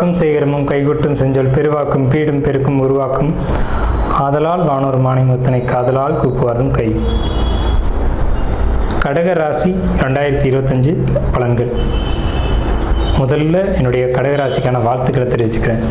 காக்கும் சேகரமும் கைகொட்டும் செஞ்சொல் பெருவாக்கும் பீடும் பெருக்கும் உருவாக்கும் ஆதலால் வானோர் மானிமுத்தனை காதலால் கூப்புவார்தும் கை. கடக ராசி 2025 பலன்கள். முதல்ல என்னுடைய கடகராசிக்கான வாழ்த்துக்களை தெரிவிச்சுக்கிறேன்.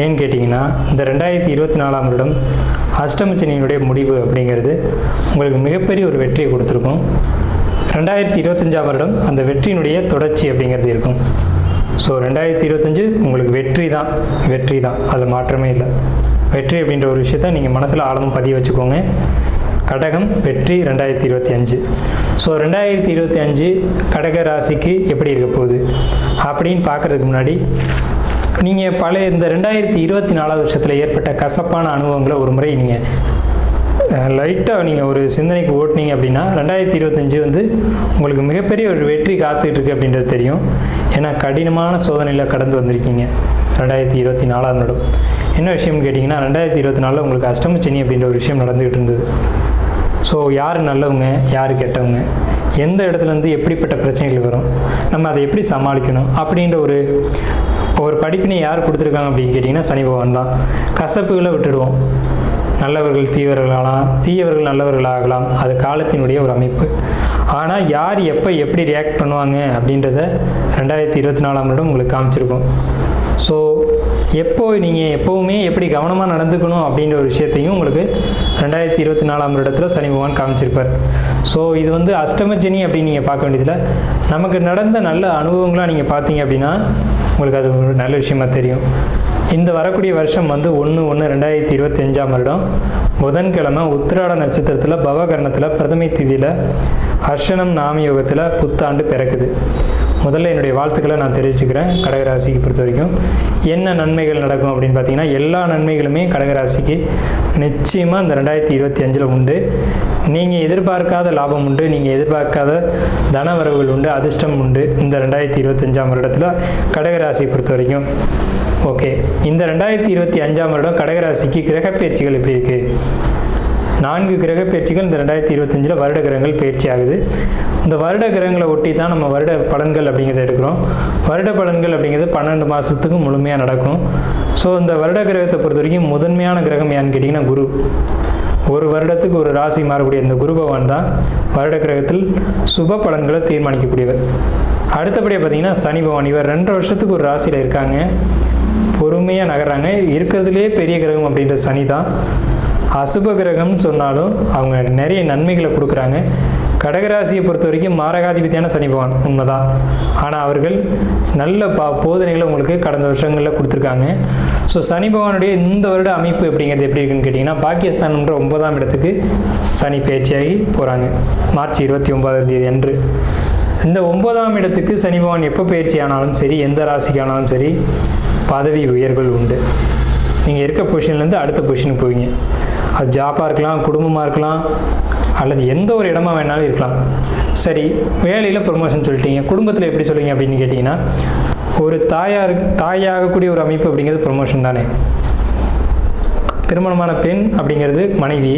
ஏன்னு கேட்டிங்கன்னா, இந்த 2024ஆம் வருடம் அஷ்டமச்சனியினுடைய முடிவு அப்படிங்கிறது உங்களுக்கு மிகப்பெரிய ஒரு வெற்றியை கொடுத்துருக்கும். 2025ஆம் வருடம் அந்த வெற்றியினுடைய தொடர்ச்சி அப்படிங்கிறது இருக்கும். ஸோ 2025 உங்களுக்கு வெற்றி தான், அதில் மாற்றமே இல்லை. வெற்றி அப்படின்ற ஒரு விஷயத்த நீங்கள் மனசில் ஆழமாக பதிய வச்சுக்கோங்க. கடகம் வெற்றி 2025. ஸோ 2025 கடக ராசிக்கு எப்படி இருக்க போகுது அப்படின்னு பார்க்குறதுக்கு முன்னாடி நீங்கள் பழைய இந்த 2024 வருஷத்தில் ஏற்பட்ட கசப்பான அனுபவங்களை ஒரு முறை நீங்கள் லைட்டாக நீங்கள் ஒரு சிந்தனைக்கு ஓட்டினீங்க அப்படின்னா 2025 வந்து உங்களுக்கு மிகப்பெரிய ஒரு வெற்றி காத்துக்கிட்டு இருக்கு அப்படின்றது தெரியும். ஏன்னா கடினமான சோதனையில் கடந்து வந்திருக்கீங்க 2024ஆம் வருடம். என்ன விஷயம்னு கேட்டிங்கன்னா, 2024 உங்களுக்கு அஷ்டமச்சனி அப்படின்ற ஒரு விஷயம் நடந்துகிட்டு இருந்தது. ஸோ யார் நல்லவங்க யார் கெட்டவங்க, எந்த இடத்துலேருந்து எப்படிப்பட்ட பிரச்சனைகள் வரும், நம்ம அதை எப்படி சமாளிக்கணும் அப்படின்ற ஒரு படிப்பினை யார் கொடுத்துருக்காங்க அப்படின்னு கேட்டிங்கன்னா சனி பகவான் தான். கசப்புகளை விட்டுடுவோம். நல்லவர்கள் தீயவர்களாகலாம், தீயவர்கள் நல்லவர்களாகலாம், அது காலத்தினுடைய ஒரு அமைப்பு. ஆனால் யார் எப்போ எப்படி ரியாக்ட் பண்ணுவாங்க அப்படின்றத 2024ஆம் வருடம் உங்களுக்கு காமிச்சிருக்கும். ஸோ நீங்கள் எப்போவுமே எப்படி கவனமாக நடந்துக்கணும் அப்படின்ற ஒரு விஷயத்தையும் உங்களுக்கு 2024ஆம் வருடத்தில் சனி பகவான் காமிச்சிருப்பார். ஸோ இது வந்து அஷ்டமச்சனி அப்படின்னு நீங்கள் பார்க்க வேண்டியதில்லை. நமக்கு நடந்த நல்ல அனுபவங்களாக நீங்கள் பார்த்தீங்க அப்படின்னா உங்களுக்கு அது ஒரு நல்ல விஷயமா தெரியும். இந்த வரக்கூடிய வருஷம் வந்து 1/1/2025ஆம் வருடம் புதன்கிழமை உத்திராட நட்சத்திரத்தில் பவகரணத்தில் பிரதமை திதியில் ஹர்ஷனம் நாமயோகத்தில் புத்தாண்டு பிறக்குது. முதல்ல என்னுடைய வாழ்த்துக்களை நான் தெரிவிச்சுக்கிறேன். கடகராசிக்கு பொறுத்த வரைக்கும் என்ன நன்மைகள் நடக்கும் அப்படின்னு பார்த்தீங்கன்னா, எல்லா நன்மைகளுமே கடகராசிக்கு நிச்சயமாக இந்த 2025 உண்டு. நீங்கள் எதிர்பார்க்காத லாபம் உண்டு, நீங்கள் எதிர்பார்க்காத தனவரவுகள் உண்டு, அதிர்ஷ்டம் உண்டு இந்த 2025ஆம் வருடத்தில் கடகராசியை பொறுத்த வரைக்கும். ஓகே, இந்த 2025ஆம் வருடம் கடகராசிக்கு கிரக பயிற்சிகள் எப்படி இருக்குது? 4 கிரக பயிற்சிகள் இந்த 2025 வருட கிரகங்கள் பயிற்சி ஆகுது. இந்த வருட கிரகங்களை ஒட்டி தான் நம்ம வருட பலன்கள் அப்படிங்கிறத எடுக்கிறோம். வருட பலன்கள் அப்படிங்கிறது 12 மாதத்துக்கு முழுமையாக நடக்கும். ஸோ இந்த வருட கிரகத்தை பொறுத்த வரைக்கும் முதன்மையான கிரகம் யான்னு கேட்டிங்கன்னா குரு. ஒரு வருடத்துக்கு ஒரு ராசி மாறக்கூடிய இந்த குரு பகவான் தான் வருட கிரகத்தில் சுப பலன்களை தீர்மானிக்கக்கூடியவர். அடுத்தபடியாக பார்த்தீங்கன்னா சனி பகவான். இவர் 2 வருஷத்துக்கு ஒரு ராசியில் இருக்காங்க, பொறுமையாக நகர்றாங்க. இருக்கிறதுலே பெரிய கிரகம் அப்படின்ற சனி தான். அசுப கிரகம்னு சொன்னாலும் அவங்க நிறைய நன்மைகளை கொடுக்குறாங்க. கடகராசியை பொறுத்த வரைக்கும் மாரகாதிபதியான சனி பகவான் உண்மைதான். ஆனால் அவர்கள் நல்ல போதனைகளை உங்களுக்கு கடந்த வருஷங்களில் கொடுத்துருக்காங்க. ஸோ சனி பகவானுடைய இந்த வருட அமைப்பு அப்படிங்கிறது எப்படி இருக்குன்னு கேட்டிங்கன்னா, பாகிஸ்தான்ன்ற 9ஆம் இடத்துக்கு சனி பயிற்சியாகி போகிறாங்க மார்ச் 29ஆம் தேதி அன்று. இந்த 9ஆம் இடத்துக்கு சனி பகவான் எப்போ பயிற்சி ஆனாலும் சரி, எந்த ராசிக்கு ஆனாலும் சரி, பதவி உயர்வுகள் உண்டு. நீங்கள் இருக்க பொசிஷன்லேருந்து அடுத்த பொசிஷனுக்கு போவீங்க. அது ஜாப்பாக இருக்கலாம், குடும்பமாக இருக்கலாம், அல்லது எந்த ஒரு இடமா வேணாலும் இருக்கலாம். சரி, வேலையில் ப்ரொமோஷன் சொல்லிட்டீங்க, குடும்பத்தில் எப்படி சொல்லுவீங்க அப்படின்னு கேட்டிங்கன்னா, ஒரு தாயாகக்கூடிய ஒரு அமைப்பு அப்படிங்கிறது ப்ரொமோஷன் தானே. திருமணமான பெண் அப்படிங்கிறது மனைவி,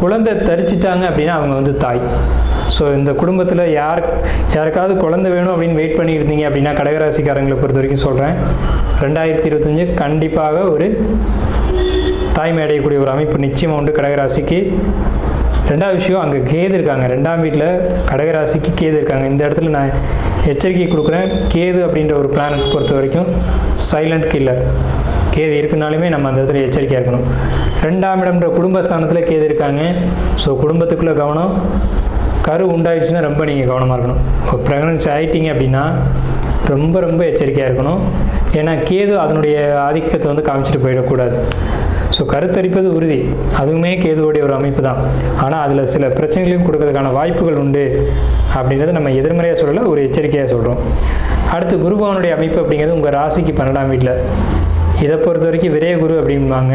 குழந்தை தரிச்சிட்டாங்க அப்படின்னா அவங்க வந்து தாய். ஸோ இந்த குடும்பத்தில் யாருக்காவது குழந்தை வேணும் அப்படின்னு வெயிட் பண்ணியிருந்தீங்க அப்படின்னா கடகராசிக்காரங்களை பொறுத்த வரைக்கும் சொல்கிறேன், 2025 கண்டிப்பாக ஒரு தாய்மை அடையக்கூடிய ஒரு அமைப்பு நிச்சயமாக உண்டு கடகராசிக்கு. 2வது விஷயம், அங்கே கேது இருக்காங்க. 2ஆம் வீட்டில் கடகராசிக்கு கேது இருக்காங்க. இந்த இடத்துல நான் எச்சரிக்கை கொடுக்குறேன். கேது அப்படின்ற ஒரு பிளானட் பொறுத்த வரைக்கும் சைலண்ட் கில்லர். கேது இருக்குனாலுமே நம்ம அந்த இடத்துல எச்சரிக்கையாக இருக்கணும். 2ஆம் இடம்ன்ற குடும்பஸ்தானத்தில் கேது இருக்காங்க. ஸோ குடும்பத்துக்குள்ளே கவனம். கரு உண்டாயிடுச்சுன்னா ரொம்ப நீங்கள் கவனமாக இருக்கணும். ப்ரெக்னன்சி ஆகிட்டீங்க அப்படின்னா ரொம்ப எச்சரிக்கையாக இருக்கணும். ஏன்னா கேது அதனுடைய ஆதிக்கத்தை வந்து காமிச்சிட்டு போயிடக்கூடாது. ஸோ கருத்தரிப்பது உறுதி, அதுவுமே கேதுவோடைய ஒரு அமைப்பு தான். ஆனால் அதில் சில பிரச்சனைகளையும் கொடுக்கறதுக்கான வாய்ப்புகள் உண்டு அப்படின்றத நம்ம எதிர்மறையாக சொல்லலை, ஒரு எச்சரிக்கையாக சொல்கிறோம். அடுத்து குரு பகவானுடைய அமைப்பு அப்படிங்கிறது உங்கள் ராசிக்கு 12ஆம் வீட்டில். இதை பொறுத்த வரைக்கும் விரய குரு அப்படிம்பாங்க.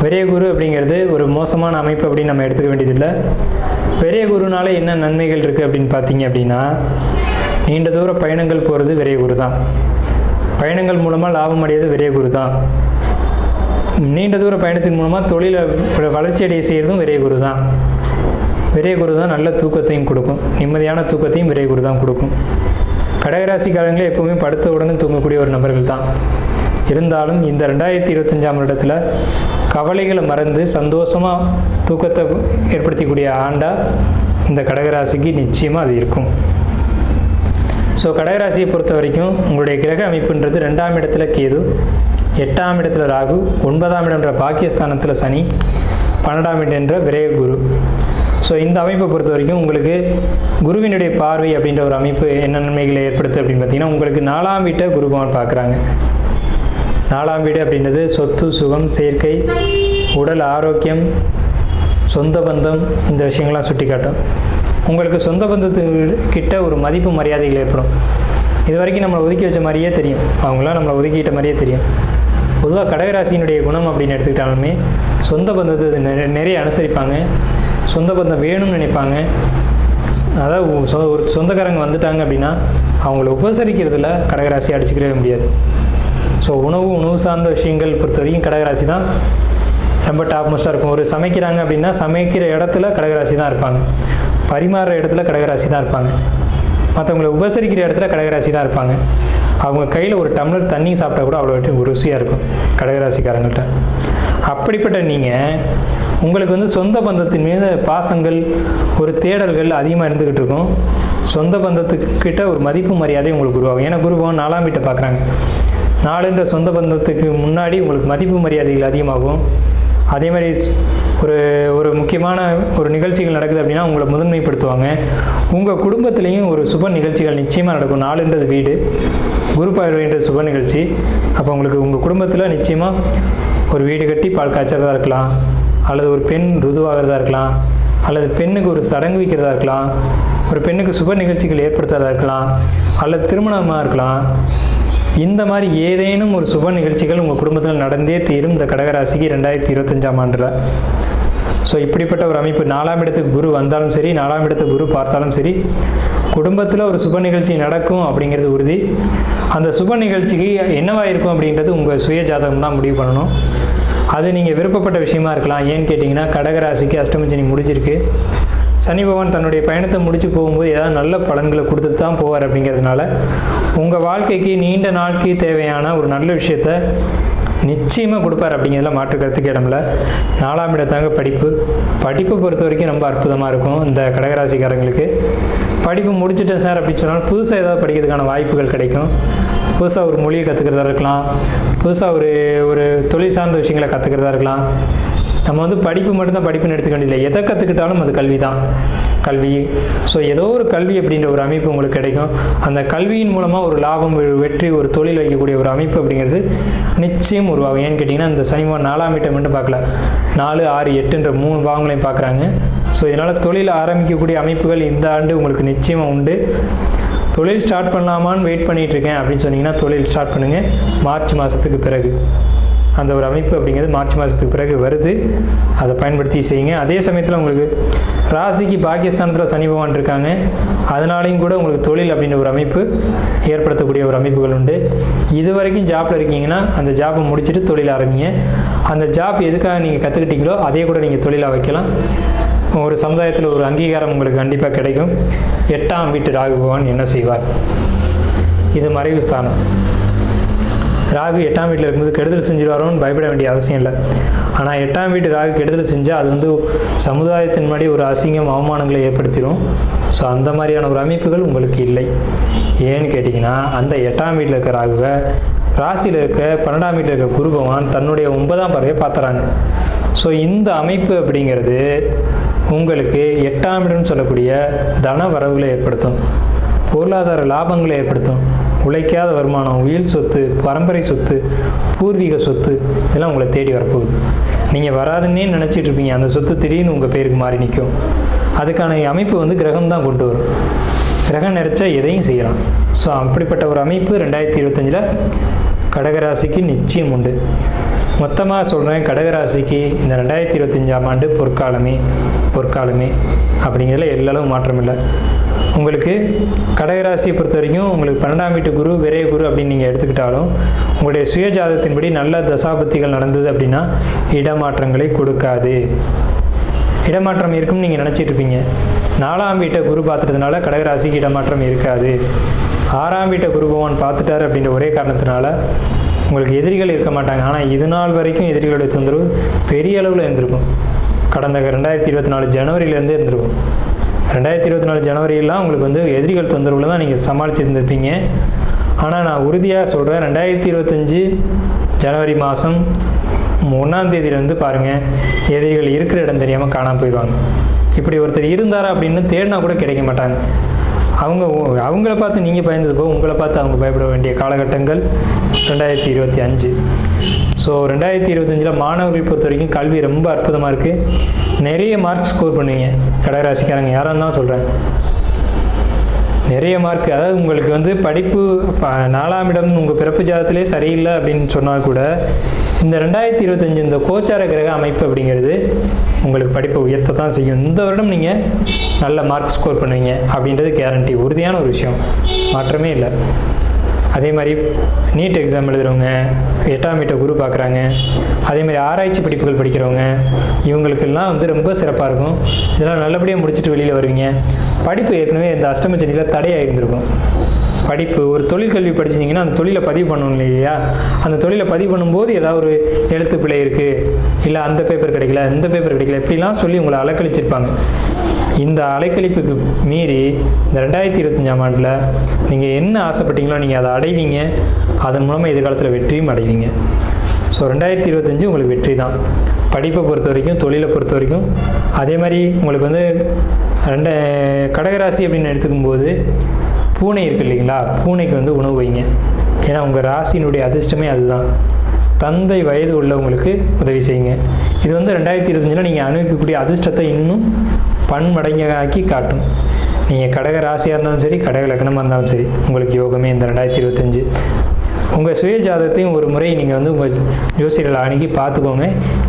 விரய குரு அப்படிங்கிறது ஒரு மோசமான அமைப்பு அப்படின்னு நம்ம எடுத்துக்க வேண்டியதில்லை. விரய குருனால என்ன நன்மைகள் இருக்குது அப்படின்னு பார்த்தீங்க அப்படின்னா, நீண்ட தூர பயணங்கள் போகிறது விரய குரு தான். பயணங்கள் மூலமாக லாபம் அடையிறது விரய குரு தான். நீண்ட தூர பயணத்தின் மூலமாக தொழிலை வளர்ச்சி அடைய செய்கிறதும் விரய குரு தான். விரய குரு தான் நல்ல தூக்கத்தையும் கொடுக்கும், நிம்மதியான தூக்கத்தையும் விரய குரு தான் கொடுக்கும். கடகராசிக்காரங்களே எப்போவுமே படுத்த உடனே தூங்கக்கூடிய ஒரு நபர்கள் தான். இருந்தாலும் இந்த 2025ஆம் வருடத்தில் கவலைகளை மறந்து சந்தோஷமாக தூக்கத்தை ஏற்படுத்தக்கூடிய ஆண்டாக இந்த கடகராசிக்கு நிச்சயமாக அது இருக்கும். ஸோ கடகராசியை பொறுத்த வரைக்கும் உங்களுடைய கிரக அமைப்புன்றது 2ஆம் இடத்துல கேது, 8ஆம் இடத்துல ராகு, 9ஆம் இடம்ன்ற பாக்கியஸ்தானத்தில் சனி, 12ஆம் இடம் என்ற விரய குரு. ஸோ இந்த அமைப்பை பொறுத்த வரைக்கும் உங்களுக்கு குருவினுடைய பார்வை அப்படின்ற ஒரு அமைப்பு என்ன நன்மைகளை ஏற்படுத்து அப்படின்னு பார்த்தீங்கன்னா, உங்களுக்கு 4ஆம் வீட்டை குரு பகவான் பார்க்குறாங்க. 4ஆம் வீடு அப்படின்றது சொத்து, சுகம், சேர்க்கை, உடல் ஆரோக்கியம், சொந்த பந்தம், இந்த விஷயங்கள்லாம் சுட்டி காட்டும். உங்களுக்கு சொந்த பந்தத்துக்கிட்ட ஒரு மதிப்பு மரியாதைகள் ஏற்படும். இது வரைக்கும் நம்மளை ஒதுக்கி வச்ச மாதிரியே தெரியும், அவங்களாம் நம்மளை ஒதுக்கிட்ட மாதிரியே தெரியும். பொதுவாக கடகராசியினுடைய குணம் அப்படின்னு எடுத்துக்கிட்டாலுமே சொந்த பந்தத்தை நிறைய அனுசரிப்பாங்க, சொந்த பந்தம் வேணும்னு நினைப்பாங்க. அதாவது ஒரு சொந்தக்காரங்க வந்துட்டாங்க அப்படின்னா அவங்கள உபசரிக்கிறதுல கடகராசி அடிச்சுக்கவே முடியாது. ஸோ உணவு சார்ந்த விஷயங்கள் பொறுத்த வரைக்கும் கடகராசி தான் ரொம்ப டாப் மோஸ்ட்டாக இருக்கும். ஒரு சமைக்கிறாங்க அப்படின்னா சமைக்கிற இடத்துல கடகராசி தான் இருப்பாங்க, பரிமாறுற இடத்துல கடகராசி தான் இருப்பாங்க, மற்றவங்களை உபசரிக்கிற இடத்துல கடகராசி தான் இருப்பாங்க. அவங்க கையில் ஒரு டம்ளர் தண்ணி சாப்பிட்டா கூட அவ்வளோ ருசியாக இருக்கும் கடகராசிக்காரங்கள்ட்ட. அப்படிப்பட்ட நீங்கள் உங்களுக்கு வந்து சொந்த பந்தத்தின் மீது பாசங்கள், ஒரு தேடல்கள் அதிகமாக இருந்துக்கிட்டு இருக்கும். சொந்த பந்தத்துக்கிட்ட ஒரு மதிப்பு மரியாதை உங்களுக்கு உருவாகும். ஏன்னா குரு பகவான் 4ஆம் வீட்டை பார்க்குறாங்க. 4ன்ற சொந்த பந்தத்துக்கு முன்னாடி உங்களுக்கு மதிப்பு மரியாதைகள் அதிகமாகும். அதே மாதிரி ஒரு முக்கியமான ஒரு நிகழ்ச்சிகள் நடக்குது அப்படின்னா உங்களை முதன்மைப்படுத்துவாங்க. உங்கள் குடும்பத்துலேயும் ஒரு சுப நிகழ்ச்சிகள் நிச்சயமாக நடக்கும். 4ன்றது வீடு, குரு பார்வைன்ற சுப நிகழ்ச்சி. அப்போ உங்களுக்கு உங்கள் குடும்பத்தில் நிச்சயமாக ஒரு வீடு கட்டி பால் காய்ச்சறதா இருக்கலாம், அல்லது ஒரு பெண் ருதுவாகிறதா இருக்கலாம், அல்லது பெண்ணுக்கு ஒரு சடங்கு வைக்கிறதா இருக்கலாம், ஒரு பெண்ணுக்கு சுப நிகழ்ச்சிகள் ஏற்படுத்துறதா இருக்கலாம், அல்லது திருமணமாக இருக்கலாம். இந்த மாதிரி ஏதேனும் ஒரு சுப நிகழ்ச்சிகள் உங்கள் குடும்பத்தில் நடந்தே தீரும் இந்த கடகராசிக்கு 2025ஆம் ஆண்டில். ஸோ இப்படிப்பட்ட ஒரு அமைப்பு 4ஆம் இடத்துக்கு குரு வந்தாலும் சரி, 4ஆம் இடத்துக்கு குரு பார்த்தாலும் சரி, குடும்பத்தில் ஒரு சுப நிகழ்ச்சி நடக்கும் அப்படிங்கிறது உறுதி. அந்த சுப நிகழ்ச்சிக்கு என்னவாக இருக்கும் அப்படின்றது உங்கள் சுய ஜாதகம் தான் முடிவு பண்ணணும். அது நீங்கள் விருப்பப்பட்ட விஷயமா இருக்கலாம். ஏன்னு கேட்டிங்கன்னா கடகராசிக்கு அஷ்டமச்சனி முடிஞ்சிருக்கு. சனி பகவான் தன்னுடைய பயணத்தை முடிச்சு போகும்போது ஏதாவது நல்ல பலன்களை கொடுத்துட்டு தான் போவார். அப்படிங்கிறதுனால உங்கள் வாழ்க்கைக்கு நீண்ட நாளுக்கு தேவையான ஒரு நல்ல விஷயத்த நிச்சயமாக கொடுப்பார். அப்படிங்கிறதுல மாற்று கருத்துக்கு இடமில்ல. 4ஆம் இடத்தாங்க படிப்பு பொறுத்த வரைக்கும் ரொம்ப அற்புதமாக இருக்கும். இந்த கடகராசிக்காரங்களுக்கு படிப்பு முடிச்சுட்டேன் சார் அப்படின்னு சொன்னாலும் புதுசாக ஏதாவது படிக்கிறதுக்கான வாய்ப்புகள் கிடைக்கும். புதுசாக ஒரு மொழியை கற்றுக்கிறதா இருக்கலாம், புதுசாக ஒரு தொழில் சார்ந்த விஷயங்களை கற்றுக்கிறதா இருக்கலாம். நம்ம வந்து படிப்பு மட்டும்தான் படிப்புன்னு எடுத்துக்க வேண்டியதில்லை, எதை கற்றுக்கிட்டாலும் அது கல்வி தான். ஸோ ஏதோ ஒரு கல்வி அப்படின்ற ஒரு அமைப்பு உங்களுக்கு கிடைக்கும். அந்த கல்வியின் மூலமாக ஒரு லாபம், வெற்றி, ஒரு தொழில் வைக்கக்கூடிய ஒரு அமைப்பு அப்படிங்கிறது நிச்சயம் உருவாகும். ஏன்னு கேட்டிங்கன்னா இந்த சனிமான் 4ஆம் வீட்டை மட்டும் பார்க்கல, 4, 6, 8ன்ற 3 பாவங்களையும் பார்க்குறாங்க. ஸோ இதனால் தொழில் ஆரம்பிக்கக்கூடிய அமைப்புகள் இந்த ஆண்டு உங்களுக்கு நிச்சயமாக உண்டு. தொழில் ஸ்டார்ட் பண்ணலாமான்னு வெயிட் பண்ணிகிட்டு இருக்கேன் அப்படின்னு சொன்னீங்கன்னா தொழில் ஸ்டார்ட் பண்ணுங்கள். மார்ச் மாதத்துக்கு பிறகு அந்த ஒரு அமைப்பு அப்படிங்கிறது மார்ச் மாதத்துக்கு பிறகு வருது. அதை பயன்படுத்தி செய்யுங்க. அதே சமயத்தில் உங்களுக்கு ராசிக்கு பாகிஸ்தானத்தில் சனி பகவான் இருக்காங்க. அதனாலையும் கூட உங்களுக்கு தொழில் அப்படின்ற ஒரு அமைப்பு ஏற்படுத்தக்கூடிய ஒரு அமைப்புகள் உண்டு. இது வரைக்கும் ஜாப்பில் இருக்கீங்கன்னா அந்த ஜாப்பை முடிச்சுட்டு தொழில் ஆரம்பிங்க. அந்த ஜாப் எதுக்காக நீங்கள் கற்றுக்கிட்டீங்களோ அதே கூட நீங்கள் தொழிலாக வைக்கலாம். ஒரு சமுதாயத்தில் ஒரு அங்கீகாரம் உங்களுக்கு கண்டிப்பாக கிடைக்கும். 8ஆம் வீட்டு ராகு பகவான் என்ன செய்வார்? இது மறைவு ஸ்தானம். ராகு 8ஆம் வீட்டில் இருக்கும்போது கெடுதல் செஞ்சிருவாரோன்னு பயப்பட வேண்டிய அவசியம் இல்லை. ஆனால் 8ஆம் வீட்டு ராகு கெடுதல் செஞ்சால் அது வந்து சமுதாயத்தின் மாதிரி ஒரு அசிங்கம், அவமானங்களை ஏற்படுத்திடும். ஸோ அந்த மாதிரியான ஒரு அமைப்புகள் உங்களுக்கு இல்லை. ஏன்னு கேட்டிங்கன்னா அந்த 8ஆம் வீட்டில் இருக்க ராகுவை ராசியில் இருக்க 12ஆம் வீட்டில் இருக்க குரு பகவான் தன்னுடைய 9ஆம் பார்வையை பார்த்துறாங்க. ஸோ இந்த அமைப்பு அப்படிங்கிறது உங்களுக்கு 8ஆம் இடம்னு சொல்லக்கூடிய தன வரவுகளை ஏற்படுத்தும், பொருளாதார லாபங்களை ஏற்படுத்தும். உழைக்காத வருமானம், உயிர் சொத்து, பரம்பரை சொத்து, பூர்வீக சொத்து இதெல்லாம் உங்களை தேடி வரப்போகுது. நீங்கள் வராதுன்னே நினச்சிட்டு இருப்பீங்க, அந்த சொத்து திடீர்னு உங்கள் பேருக்கு மாறி நிற்கும். அதுக்கான அமைப்பு வந்து கிரகம் தான் கொண்டு வரும். கிரகம் நிறைச்சா எதையும் செய்யலாம். ஸோ அப்படிப்பட்ட ஒரு அமைப்பு 2025 கடகராசிக்கு நிச்சயம் உண்டு. மொத்தமாக சொல்கிறேன், கடகராசிக்கு இந்த 2025ஆம் ஆண்டு பொற்காலமே அப்படிங்கிறதுல எல்லளவு மாற்றம் இல்லை. உங்களுக்கு கடகராசியை பொறுத்த வரைக்கும் உங்களுக்கு 12ஆம் வீட்டு குரு, விரைய குரு அப்படின்னு நீங்கள் எடுத்துக்கிட்டாலும் உங்களுடைய சுயஜாதத்தின்படி நல்ல தசாபுத்திகள் நடந்தது அப்படின்னா இடமாற்றங்களை கொடுக்காது. இடமாற்றம் இருக்கும்னு நீங்கள் நினச்சிட்டு இருப்பீங்க. 4ஆம் வீட்டை குரு பார்த்துட்டதுனால கடகராசிக்கு இடமாற்றம் இருக்காது. 6ஆம் வீட்டை குரு பகவான் பார்த்துட்டார் அப்படின்ற ஒரே காரணத்தினால உங்களுக்கு எதிரிகள் இருக்க மாட்டாங்க. ஆனால் இது நாள் வரைக்கும் எதிரிகளுடைய தொந்தரவு பெரிய அளவில் இருந்திருக்கும். கடந்த 2024 ஜனவரியிலேருந்தே இருந்திருக்கும். 2024 ஜனவரியெல்லாம் உங்களுக்கு வந்து எதிரிகள் தொந்தரவில் தான் நீங்கள் சமாளிச்சுருந்துருப்பீங்க. ஆனால் நான் உறுதியாக சொல்கிறேன், 2025 ஜனவரி மாதம் 1ஆம் தேதியிலேருந்து பாருங்கள், எதிரிகள் இருக்கிற இடம் தெரியாமல் காணாமல் போயிடுவாங்க. இப்படி ஒருத்தர் இருந்தாரா அப்படின்னு தேடினா கூட கிடைக்க மாட்டாங்க. அவங்கள பார்த்து நீங்கள் பயந்தது போக உங்களை பார்த்து அவங்க பயப்பட வேண்டிய காலகட்டங்கள் 2025. ஸோ 2025 மாணவர்கள் பொறுத்த வரைக்கும் கல்வி ரொம்ப அற்புதமாக இருக்குது. நிறைய மார்க் ஸ்கோர் பண்ணுவீங்க. கடகராசிக்காரங்க யாராக இருந்தாலும் சொல்கிறேன், நிறைய மார்க். அதாவது உங்களுக்கு வந்து படிப்பு 4ஆம் இடம் உங்கள் பிறப்பு ஜாதத்திலே சரியில்லை அப்படின்னு சொன்னால் கூட இந்த 2025 இந்த கோச்சார கிரக அமைப்பு அப்படிங்கிறது உங்களுக்கு படிப்பை உயர்த்த தான் செய்யும். இந்த வருடம் நீங்கள் நல்ல மார்க் ஸ்கோர் பண்ணுவீங்க அப்படின்றது கேரண்டி, உறுதியான ஒரு விஷயம், மாற்றமே இல்லை. அதே மாதிரி நீட் எக்ஸாம் எழுதுகிறவங்க, 8ஆம் வீட்டை குரு பார்க்குறாங்க, அதே மாதிரி ஆராய்ச்சி படிப்புகள் படிக்கிறவங்க, இவங்களுக்கெல்லாம் வந்து ரொம்ப சிறப்பாக இருக்கும். இதெல்லாம் நல்லபடியாக முடிச்சுட்டு வெளியில் வருவீங்க. படிப்பு ஏற்கனவே இந்த அஷ்டம சனியில் தடையாக இருந்திருக்கும். படிப்பு ஒரு தொழிற்கல்வி படிச்சிங்கன்னா அந்த தொழிலை பதிவு பண்ணணும் இல்லையா? அந்த தொழிலை பதிவு பண்ணும்போது ஏதாவது ஒரு எழுத்து பிழை இருக்குது, இல்லை அந்த பேப்பர் கிடைக்கல, இந்த பேப்பர் கிடைக்கல, இப்படிலாம் சொல்லி உங்களை அலைக்கழிச்சிருப்பாங்க. இந்த அலைக்கழிப்புக்கு மீறி இந்த 2025ஆம் ஆண்டில் நீங்கள் என்ன ஆசைப்பட்டீங்களோ நீங்கள் அதை அடைவீங்க. அதன் மூலமாக எதிர்காலத்தில் வெற்றியும் அடைவீங்க. ஸோ 2025 உங்களுக்கு வெற்றி தான், படிப்பை பொறுத்த வரைக்கும், தொழிலை பொறுத்த வரைக்கும். அதே மாதிரி உங்களுக்கு வந்து கடகராசி அப்படின்னு எடுத்துக்கும்போது பூனை இருக்குது இல்லைங்களா? பூனைக்கு வந்து உணவு வைங்க. ஏன்னா உங்கள் ராசியினுடைய அதிர்ஷ்டமே அதுதான். தந்தை வயது உள்ளவங்களுக்கு உதவி செய்யுங்க. இது வந்து 2025 நீங்கள் அனுபவிக்கக்கூடிய அதிர்ஷ்டத்தை இன்னும் பன்மடங்காக்கி காட்டும். நீங்கள் கடக ராசியாக இருந்தாலும் சரி, கடக லக்னமாக இருந்தாலும் சரி, உங்களுக்கு யோகமே இந்த 2025. உங்கள் சுய ஜாதகத்தையும் ஒரு முறை நீங்கள் வந்து உங்கள் ஜோசியர்களை அணுகி பார்த்துக்கோங்க.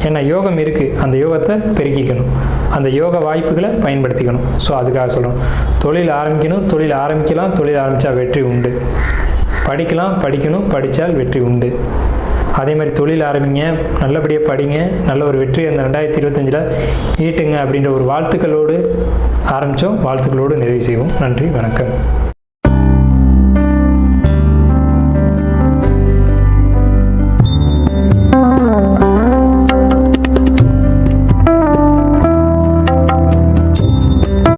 ஏன்னா யோகம் இருக்குது, அந்த யோகத்தை பெருக்கிக்கணும், அந்த யோக வாய்ப்புகளை பயன்படுத்திக்கணும். ஸோ அதுக்காக சொல்கிறோம், தொழில் ஆரம்பிக்கணும், தொழில் ஆரம்பிக்கலாம், தொழில் ஆரம்பித்தா வெற்றி உண்டு. படிக்கலாம், படிக்கணும், படித்தால் வெற்றி உண்டு. அதே மாதிரி தொழில் ஆரம்பிங்க, நல்லபடியாக படிங்க, நல்ல ஒரு வெற்றி அந்த 2025 ஈட்டுங்க அப்படின்ற ஒரு வாழ்த்துக்களோடு ஆரம்பித்தோம். வாழ்த்துக்களோடு நிறைவு செய்வோம். நன்றி, வணக்கம்.